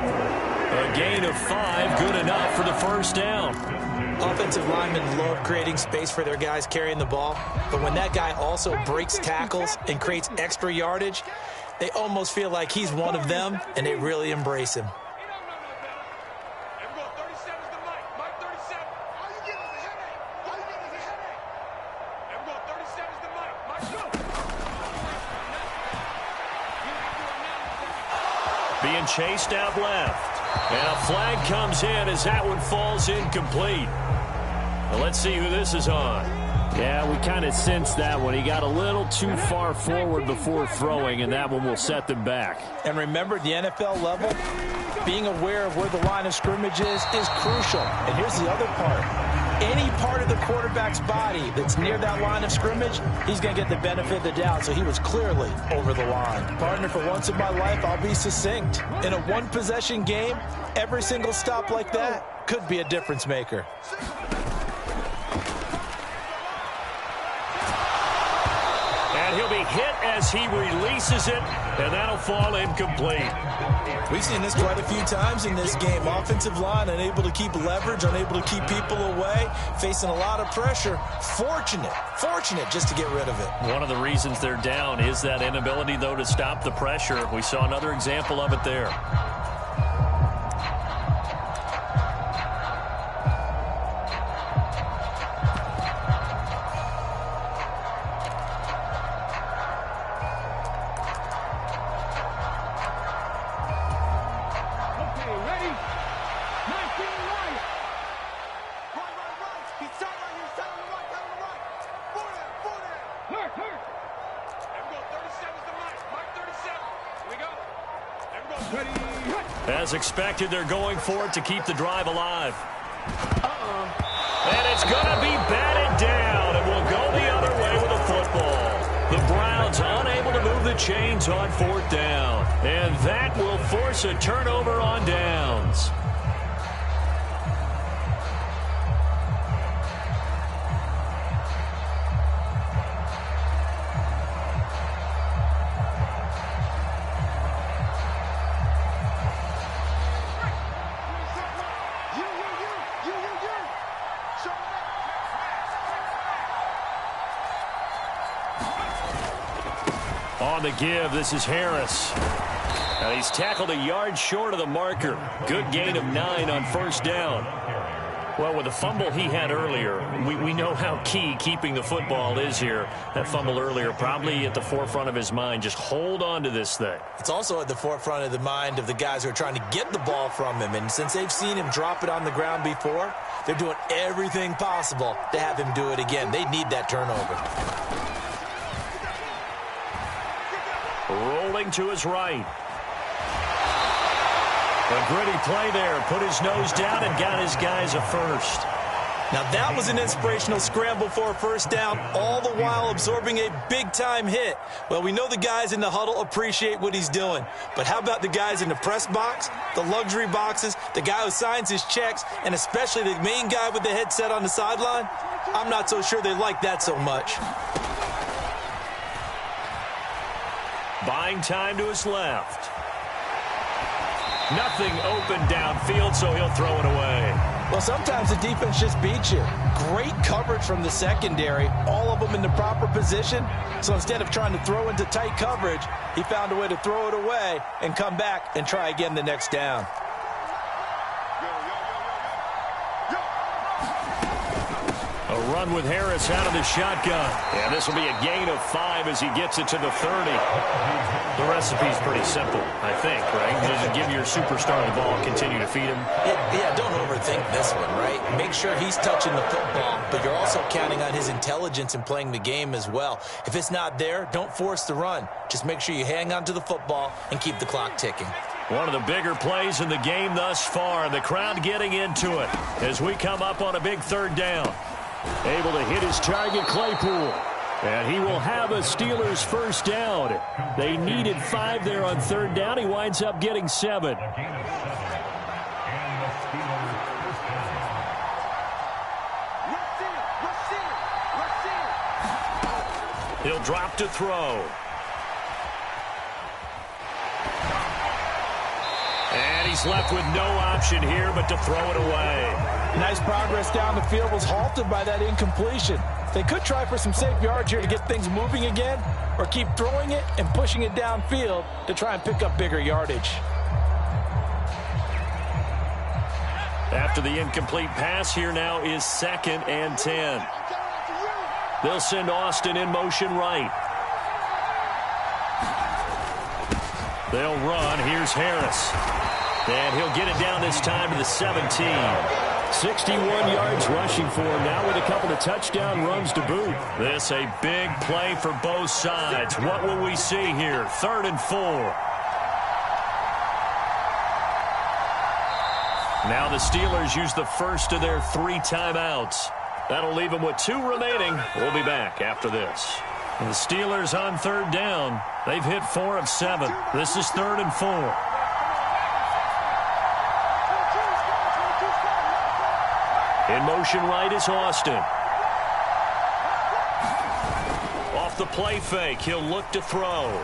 A gain of 5, good enough for the first down. Offensive linemen love creating space for their guys carrying the ball, but when that guy also breaks tackles and creates extra yardage, they almost feel like he's one of them, and they really embrace him. Being chased out left. And a flag comes in as that one falls incomplete. Well, let's see who this is on. Yeah, we kind of sensed that one. He got a little too far forward before throwing, and that one will set them back. And remember, the NFL level, being aware of where the line of scrimmage is crucial. And here's the other part. Any part of the quarterback's body that's near that line of scrimmage, he's going to get the benefit of the doubt, so he was clearly over the line. Partner, for once in my life, I'll be succinct. In a one-possession game, every single stop like that could be a difference maker. And he'll be hit as he releases it, and that'll fall incomplete. We've seen this quite a few times in this game. Offensive line unable to keep leverage, unable to keep people away, facing a lot of pressure. Fortunate just to get rid of it. One of the reasons they're down is that inability, though, to stop the pressure. We saw another example of it there. As expected, they're going for it to keep the drive alive. And it's going to be batted down, and we'll go the other way with the football. The Browns unable to move the chains on 4th down. And that will force a turnover on downs. On the give, this is Harris. And he's tackled a yard short of the marker. Good gain of 9 on 1st down. Well, with the fumble he had earlier, we know how key keeping the football is here. That fumble earlier probably at the forefront of his mind. Just hold on to this thing. It's also at the forefront of the mind of the guys who are trying to get the ball from him. And since they've seen him drop it on the ground before, they're doing everything possible to have him do it again. They need that turnover. Rolling to his right. A gritty play there. Put his nose down and got his guys a first. Now that was an inspirational scramble for a 1st down, all the while absorbing a big-time hit. Well, we know the guys in the huddle appreciate what he's doing. But how about the guys in the press box, the luxury boxes, the guy who signs his checks, and especially the main guy with the headset on the sideline? I'm not so sure they like that so much. Buying time to his left. Nothing open downfield, so he'll throw it away. Well, sometimes the defense just beats you. Great coverage from the secondary, all of them in the proper position. So instead of trying to throw into tight coverage, he found a way to throw it away and come back and try again the next down. A run with Harris out of the shotgun. And this will be a gain of 5 as he gets it to the 30. The recipe's pretty simple, I think, right? Just give your superstar the ball, continue to feed him. Yeah, don't overthink this one, right? Make sure he's touching the football, but you're also counting on his intelligence in playing the game as well. If it's not there, don't force the run. Just make sure you hang on to the football and keep the clock ticking. One of the bigger plays in the game thus far, and the crowd getting into it as we come up on a big 3rd down. Able to hit his target, Claypool. And he will have a Steelers 1st down. They needed 5 there on 3rd down. He winds up getting 7. He'll drop to throw. And he's left with no option here but to throw it away. Nice progress down the field was halted by that incompletion. They could try for some safe yards here to get things moving again, or keep throwing it and pushing it downfield to try and pick up bigger yardage. After the incomplete pass, here now is 2nd and 10. They'll send Austin in motion right. They'll run. Here's Harris. And he'll get it down this time to the 17. 61 yards rushing for him now with a couple of touchdown runs to boot. This a big play for both sides. What will we see here? 3rd and 4. Now the Steelers use the first of their 3 timeouts. That'll leave them with 2 remaining. We'll be back after this. And the Steelers on 3rd down. They've hit 4 of 7. This is 3rd and 4. In motion right is Austin. Off the play fake, he'll look to throw.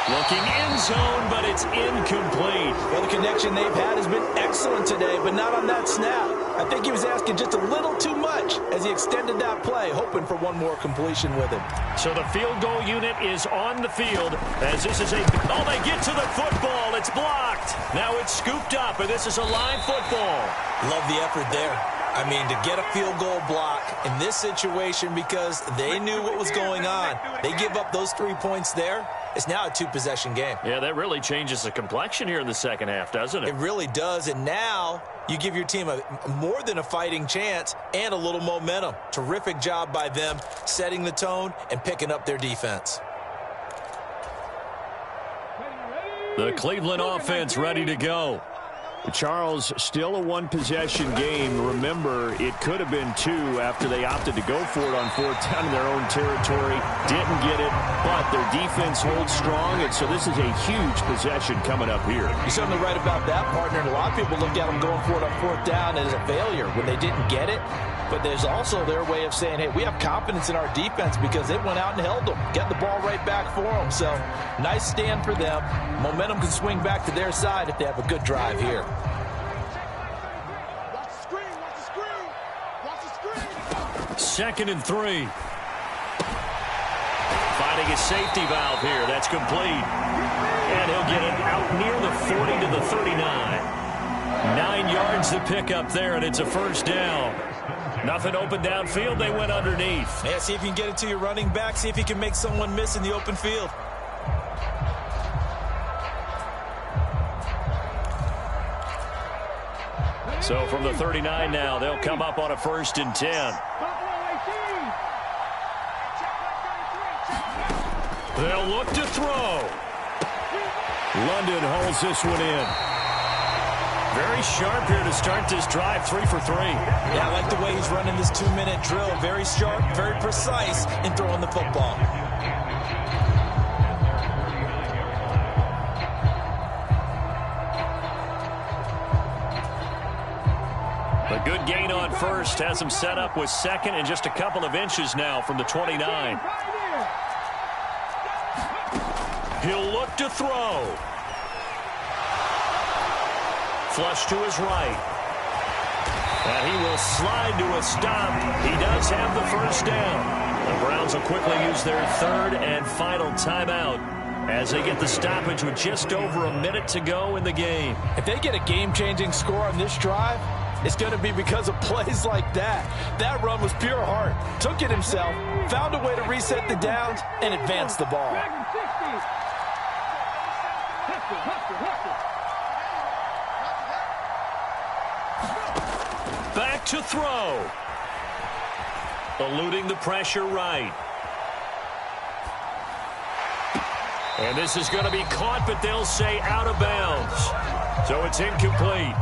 Looking end zone, but it's incomplete. Well, the connection they've had has been excellent today, but not on that snap. I think he was asking just a little too much as he extended that play, hoping for one more completion with him. So the field goal unit is on the field as this is a... Oh, they get to the football. It's blocked. Now it's scooped up, and this is a live football. Love the effort there. I mean, to get a field goal block in this situation because they knew what was going on. They give up those 3 points there. It's now a 2-possession game. Yeah, that really changes the complexion here in the second half, doesn't it? It really does, and now you give your team more than a fighting chance and a little momentum. Terrific job by them setting the tone and picking up their defense. The Cleveland offense ready to go. Charles, still a one-possession game. Remember, it could have been two after they opted to go for it on fourth down in their own territory. Didn't get it, but their defense holds strong, and so this is a huge possession coming up here. You're certainly right about that, partner. And a lot of people look at them going for it on fourth down as a failure when they didn't get it. But there's also their way of saying, hey, we have confidence in our defense because it went out and held them, get the ball right back for them. So nice stand for them. Momentum can swing back to their side if they have a good drive here. Watch the screen, watch the screen. Watch the screen. 2nd and 3. Finding a safety valve here. That's complete. And he'll get it out near the 40 to the 39. 9 yards to pick up there, and it's a first down. Nothing open downfield. They went underneath. Yeah, see if you can get it to your running back. See if you can make someone miss in the open field. So from the 39 now, they'll come up on a 1st and 10. They'll look to throw. London holds this one in. Very sharp here to start this drive, 3 for 3. Yeah, I like the way he's running this 2-minute drill. Very sharp, very precise in throwing the football. A good gain on first has him set up with 2nd and just a couple of inches now from the 29. He'll look to throw. Flush to his right. And he will slide to a stop. He does have the first down. The Browns will quickly use their 3rd and final timeout as they get the stoppage with just over a minute to go in the game. If they get a game-changing score on this drive, it's going to be because of plays like that. That run was pure heart. Took it himself, found a way to reset the downs, and advance the ball. Back to throw. Eluding the pressure right. And this is going to be caught, but they'll say out of bounds. So it's incomplete.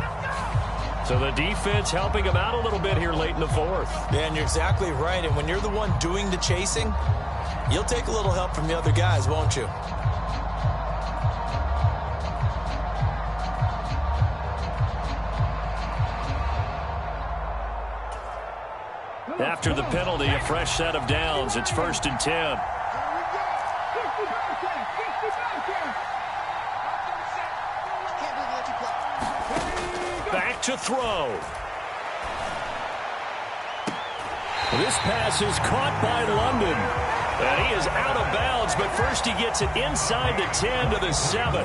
So the defense helping him out a little bit here late in the 4th. Yeah, and you're exactly right. And when you're the one doing the chasing, you'll take a little help from the other guys, won't you? After the penalty, a fresh set of downs. It's 1st and 10. Back to throw. This pass is caught by London. And he is out of bounds, but first he gets it inside the 10 to the 7.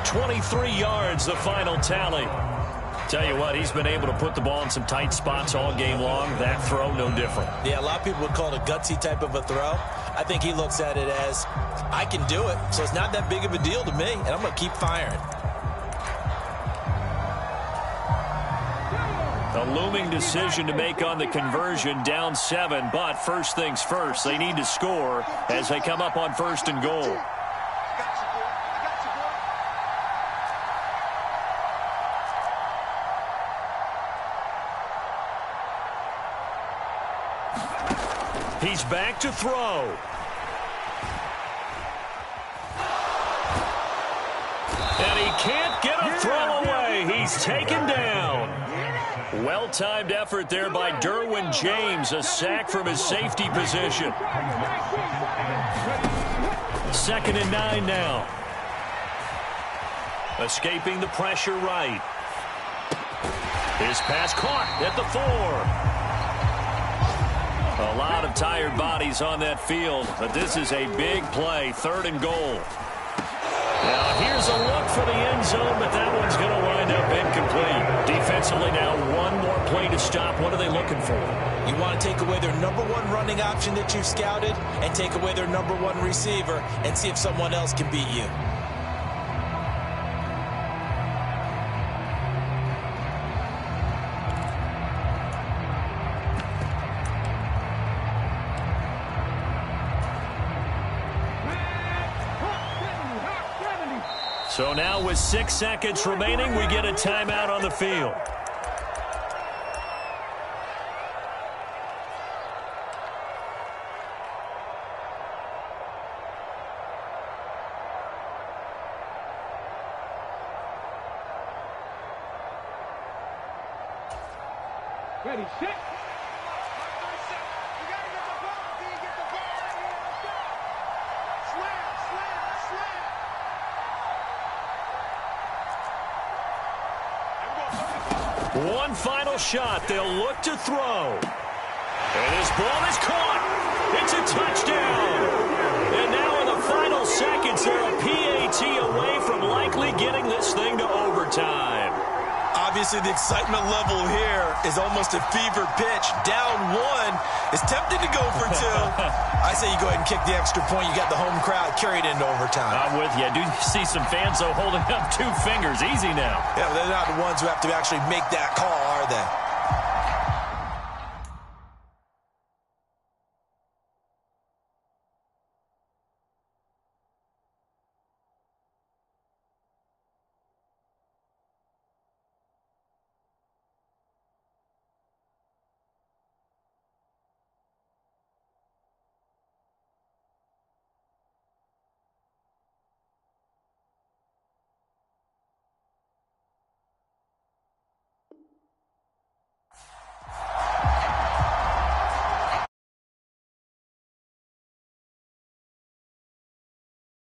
23 yards, the final tally. Tell you what, he's been able to put the ball in some tight spots all game long. That throw, no different. Yeah, a lot of people would call it a gutsy type of a throw. I think he looks at it as, I can do it, so it's not that big of a deal to me, and I'm going to keep firing. A looming decision to make on the conversion, down 7, but first things first, they need to score as they come up on 1st and goal. He's back to throw. And he can't get a throw away. He's taken down. Well-timed effort there by Derwin James. A sack from his safety position. 2nd and 9 now. Escaping the pressure right. His pass caught at the 4. A lot of tired bodies on that field, but this is a big play, 3rd and goal. Now here's a look for the end zone, but that one's going to wind up incomplete. Defensively now, one more play to stop. What are they looking for? You want to take away their number 1 running option that you've scouted and take away their number 1 receiver and see if someone else can beat you. So now with 6 seconds remaining, we get a timeout on the field. Ready, set. You gotta get the ball, D. Get the ball right here. Let's go. Slam, slam, slam. One final shot. They'll look to throw. And this ball is caught. It's a touchdown. And now in the final seconds, they're a PAT away from likely getting this thing to overtime. Obviously, the excitement level here is almost a fever pitch. Down one, is tempted to go for two. I say you go ahead and kick the extra point. You got the home crowd carried into overtime. I'm with you. I do see some fans, though, holding up 2 fingers. Easy now. Yeah, but they're not the ones who have to actually make that call, are they?